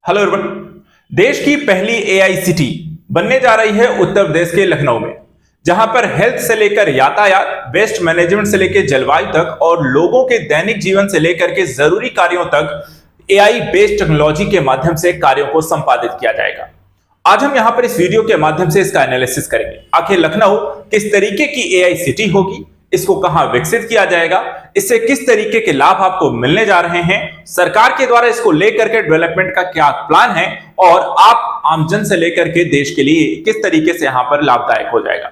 Hello everyone. देश की पहली एआई सिटी बनने जा रही है उत्तर प्रदेश के लखनऊ में, जहां पर हेल्थ से लेकर यातायात, वेस्ट मैनेजमेंट से लेकर जलवायु तक और लोगों के दैनिक जीवन से लेकर के जरूरी कार्यों तक एआई बेस्ड टेक्नोलॉजी के माध्यम से कार्यों को संपादित किया जाएगा। आज हम यहां पर इस वीडियो के माध्यम से इसका एनालिसिस करेंगे। आखिर लखनऊ किस तरीके की एआई सिटी होगी, इसको कहां विकसित किया जाएगा, इससे किस तरीके के लाभ आपको मिलने जा रहे हैं, सरकार के द्वारा इसको लेकर के डेवलपमेंट का क्या प्लान है और आप आमजन से लेकर के देश के लिए किस तरीके से यहां पर लाभदायक हो जाएगा।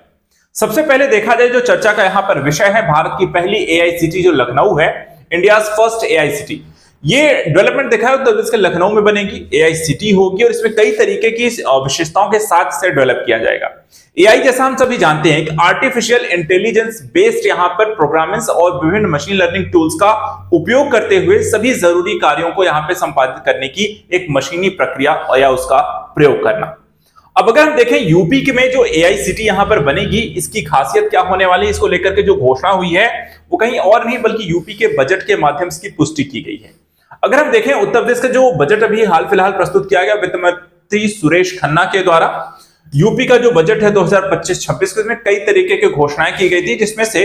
सबसे पहले देखा जाए जो चर्चा का यहां पर विषय है, भारत की पहली एआई सिटी जो लखनऊ है, इंडियाज फर्स्ट एआई सिटी। ये डेवलपमेंट देखा है तो इसके लखनऊ में बनेगी, एआई सिटी होगी और इसमें कई तरीके की विशेषताओं के साथ इसे डेवलप किया जाएगा। एआई जैसा हम सभी जानते हैं कि आर्टिफिशियल इंटेलिजेंस बेस्ड यहां पर प्रोग्रामिंग्स और विभिन्न मशीन लर्निंग टूल्स का उपयोग करते हुए सभी जरूरी कार्यों को यहां पे संपादित करने की एक मशीनी प्रक्रिया या उसका प्रयोग करना। अब अगर हम देखें यूपी के में जो एआई सिटी यहां पर बनेगी, इसकी खासियत क्या होने वाली है, इसको लेकर के जो घोषणा हुई है वो कहीं और नहीं बल्कि यूपी के बजट के माध्यम से इसकी पुष्टि की गई है। अगर हम देखें उत्तर प्रदेश का जो बजट अभी हाल फिलहाल प्रस्तुत किया गया वित्त मंत्री सुरेश खन्ना के द्वारा, यूपी का जो बजट है 2025-26 में कई तरीके की घोषणाएं की गई थी, जिसमें से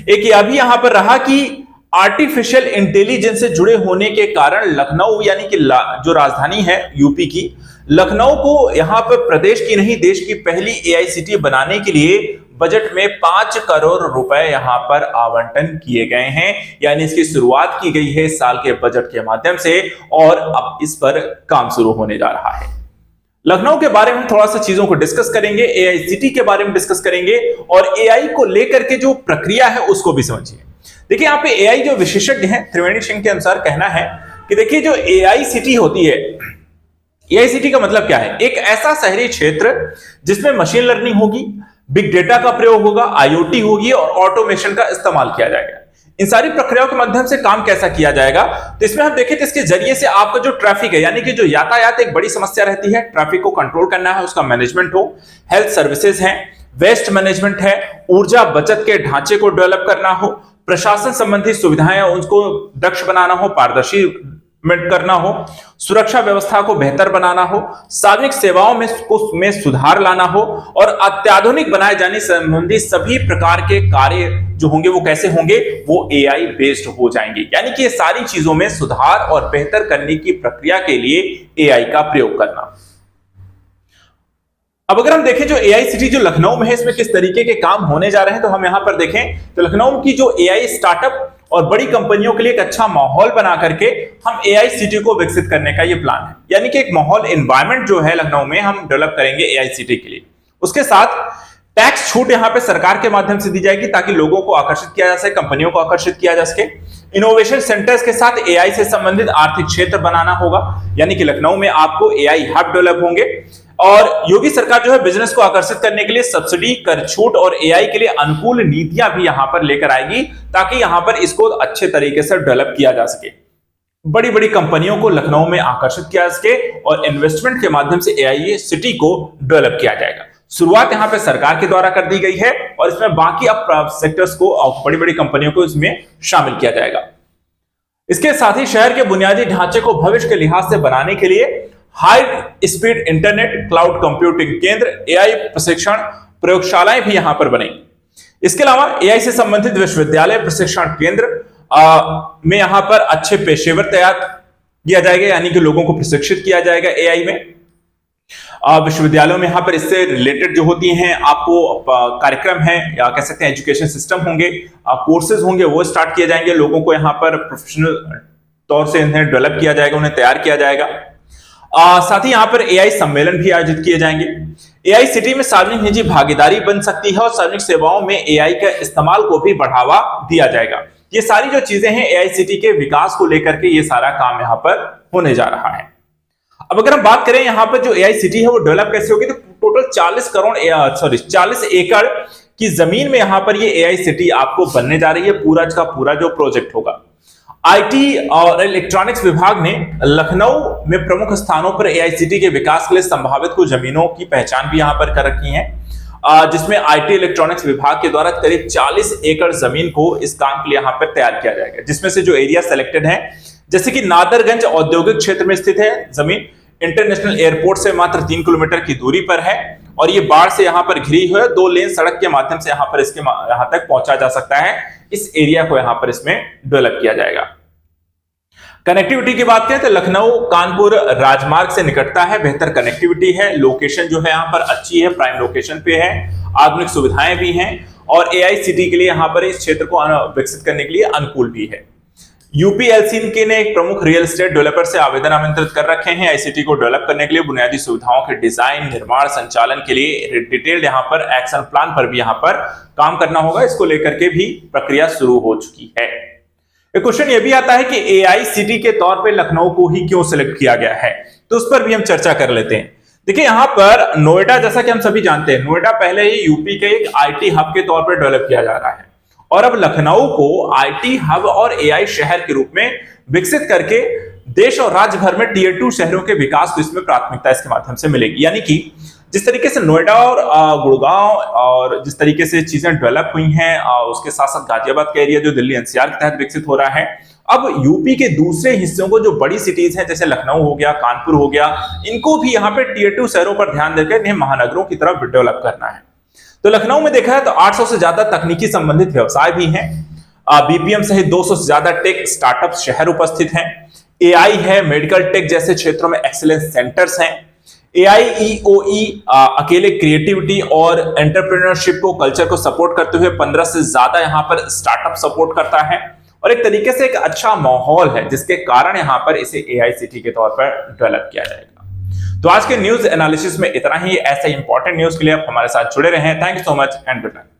एक यह भी यहां पर रहा कि आर्टिफिशियल इंटेलिजेंस से जुड़े होने के कारण लखनऊ यानी कि जो राजधानी है यूपी की, लखनऊ को यहां पर प्रदेश की नहीं देश की पहली एआई सिटी बनाने के लिए बजट में 5 करोड़ रुपए यहां पर आवंटन किए गए हैं। यानी इसकी शुरुआत की गई है इस साल के बजट के माध्यम से और अब इस पर काम शुरू होने जा रहा है। लखनऊ के बारे में थोड़ा सा चीजों को डिस्कस करेंगे, एआई सिटी के बारे में डिस्कस करेंगे और एआई को लेकर के जो प्रक्रिया है उसको भी समझिए। देखिए यहाँ पे एआई जो विशेषज्ञ हैं त्रिवेणी सिंह के अनुसार कहना है कि देखिए जो एआई सिटी होती है, एआई सिटी का मतलब क्या है, एक ऐसा शहरी क्षेत्र जिसमें मशीन लर्निंग होगी, बिग डेटा का प्रयोग होगा, आईओटी होगी और ऑटोमेशन का इस्तेमाल किया जाएगा। इन सारी प्रक्रियाओं के माध्यम से काम कैसा किया जाएगा, तो इसमें हम देखें तो इसके जरिए से आपका जो ट्रैफिक है यानी कि जो यातायात एक बड़ी समस्या रहती है, ट्रैफिक को कंट्रोल करना है, उसका मैनेजमेंट हो, हेल्थ सर्विसेज है, वेस्ट मैनेजमेंट है, ऊर्जा बचत के ढांचे को डेवलप करना हो, प्रशासन संबंधी सुविधाएं उनको दक्ष बनाना हो, पारदर्शी करना हो, सुरक्षा व्यवस्था को बेहतर बनाना हो, सार्वजनिक सेवाओं में सुधार लाना हो और अत्याधुनिक बनाए जाने संबंधी सभी प्रकार के कार्य जो होंगे वो कैसे होंगे, वो एआई बेस्ड हो जाएंगे। यानी कि ये सारी चीजों में सुधार और बेहतर करने की प्रक्रिया के लिए एआई का प्रयोग करना। अब अगर हम देखें जो एआई सिटी जो लखनऊ में है इसमें किस तरीके के काम होने जा रहे हैं, तो हम यहां पर देखें तो लखनऊ की जो एआई स्टार्टअप और बड़ी कंपनियों के लिए एक अच्छा माहौल बना करके हम एआई सिटी को विकसित करने का ये प्लान है। यानी कि एक माहौल एनवायरनमेंट जो है लखनऊ में हम डेवलप करेंगे एआई सिटी के लिए। उसके साथ टैक्स छूट यहां पे सरकार के माध्यम से दी जाएगी ताकि लोगों को आकर्षित किया जा सके, कंपनियों को आकर्षित किया जा सके। इनोवेशन सेंटर्स के साथ एआई से संबंधित आर्थिक क्षेत्र बनाना होगा, यानी कि लखनऊ में आपको एआई हब डेवलप होंगे और योगी सरकार जो है बिजनेस को आकर्षित करने के लिए सब्सिडी, कर छूट और एआई के लिए अनुकूल नीतियां भी यहां पर लेकर आएगी ताकि यहां पर इसको अच्छे तरीके से डेवलप किया जा सके, बड़ी बड़ी कंपनियों को लखनऊ में आकर्षित किया जा सके और इन्वेस्टमेंट के माध्यम से एआई सिटी को डेवलप किया जाएगा। शुरुआत यहां पे सरकार के द्वारा कर दी गई है और इसमें बाकी अब सेक्टर्स को और बड़ी बड़ी कंपनियों को इसमें शामिल किया जाएगा। इसके साथ ही शहर के बुनियादी ढांचे को भविष्य के लिहाज से बनाने के लिए high speed internet, cloud computing केंद्र, एआई प्रशिक्षण प्रयोगशालाएं भी यहां पर बनेंगी। इसके अलावा एआई से संबंधित विश्वविद्यालय प्रशिक्षण केंद्र में यहां पर अच्छे पेशेवर तैयार किया जाएगा, यानी कि लोगों को प्रशिक्षित किया जाएगा एआई में। विश्वविद्यालयों में यहां पर इससे रिलेटेड जो होती हैं आपको कार्यक्रम है या कह सकते हैं एजुकेशन सिस्टम होंगे, कोर्सेज होंगे, वो स्टार्ट किए जाएंगे। लोगों को यहां पर प्रोफेशनल तौर से इन्हें डेवलप किया जाएगा, उन्हें तैयार किया जाएगा। साथ ही यहां पर एआई सम्मेलन भी आयोजित किए जाएंगे। एआई सिटी में सार्वजनिक निजी भागीदारी बन सकती है और सार्वजनिक सेवाओं में एआई के इस्तेमाल को भी बढ़ावा दिया जाएगा। ये सारी जो चीजें हैं एआई सिटी के विकास को लेकर के ये सारा काम यहां पर होने जा रहा है। अब अगर हम बात करें यहां पर जो एआई सिटी है वो डेवलप कैसे होगी, तो टोटल 40 एकड़ की जमीन में यहां पर ये एआई सिटी आपको बनने जा रही है। पूरा का पूरा जो प्रोजेक्ट होगा, आईटी और इलेक्ट्रॉनिक्स विभाग ने लखनऊ में प्रमुख स्थानों पर एआई सिटी के विकास के लिए संभावित कुछ जमीनों की पहचान भी यहां पर कर रखी है, जिसमें आईटी इलेक्ट्रॉनिक्स विभाग के द्वारा करीब 40 एकड़ जमीन को इस काम के लिए यहां पर तैयार किया जाएगा, जिसमें से जो एरिया सेलेक्टेड है जैसे कि नादरगंज औद्योगिक क्षेत्र में स्थित है जमीन, इंटरनेशनल एयरपोर्ट से मात्र 3 किलोमीटर की दूरी पर है और ये बाढ़ से यहां पर घिरी हुई है। 2 लेन सड़क के माध्यम से यहां तक पहुंचा जा सकता है। इस एरिया को यहां पर इसमें डेवलप किया जाएगा। कनेक्टिविटी की बात करें तो लखनऊ कानपुर राजमार्ग से निकटता है, बेहतर कनेक्टिविटी है, लोकेशन जो है यहां पर अच्छी है, प्राइम लोकेशन पे है, आधुनिक सुविधाएं भी हैं और एआईसीटी के लिए यहां पर इस क्षेत्र को विकसित करने के लिए अनुकूल भी है। यूपीएलसी ने एक प्रमुख रियल एस्टेट डेवलपर से आवेदन आमंत्रित कर रखे हैं आईसीटी को डेवलप करने के लिए। बुनियादी सुविधाओं के डिजाइन, निर्माण, संचालन के लिए डिटेल्ड यहां पर एक्शन प्लान पर भी यहां पर काम करना होगा। इसको लेकर के भी प्रक्रिया शुरू हो चुकी है। एक क्वेश्चन यह भी आता है कि एआईसीटी के तौर पे लखनऊ को ही क्यों सिलेक्ट किया गया है, तो उस पर भी हम चर्चा कर लेते हैं। देखिए यहां पर नोएडा, जैसा कि हम सभी जानते हैं, नोएडा पहले ही यूपी के एक आईटी हब के तौर पर डेवलप किया जा रहा है और अब लखनऊ को आईटी हब और एआई शहर के रूप में विकसित करके देश और राज्य भर में टियर 2 शहरों के विकास को इसमें प्राथमिकता इसके माध्यम से मिलेगी। यानी कि जिस तरीके से नोएडा और गुड़गांव और जिस तरीके से चीजें डेवलप हुई हैं, उसके साथ साथ गाजियाबाद का एरिया जो दिल्ली एनसीआर के तहत विकसित हो रहा है, अब यूपी के दूसरे हिस्सों को जो बड़ी सिटीज हैं जैसे लखनऊ हो गया, कानपुर हो गया, इनको भी यहाँ पे टियर 2 शहरों पर ध्यान देकर इन्हें महानगरों की तरफ डेवलप करना है। तो लखनऊ में देखा है तो 800 से ज्यादा तकनीकी संबंधित व्यवसाय भी हैं, बीपीएम सहित 200 से ज्यादा टेक स्टार्टअप शहर उपस्थित हैं, एआई है, मेडिकल टेक जैसे क्षेत्रों में एक्सीलेंस सेंटर्स हैं। एआईईओई अकेले क्रिएटिविटी और एंटरप्रेन्योरशिप को कल्चर को सपोर्ट करते हुए 15 से ज्यादा यहां पर स्टार्टअप सपोर्ट करता है और एक तरीके से एक अच्छा माहौल है जिसके कारण यहां पर इसे एआईसीटी के तौर पर डेवलप किया जाएगा। तो आज के न्यूज एनालिसिस में इतना ही। ऐसे इंपॉर्टेंट न्यूज के लिए आप हमारे साथ जुड़े रहें। Thank you so much and good night.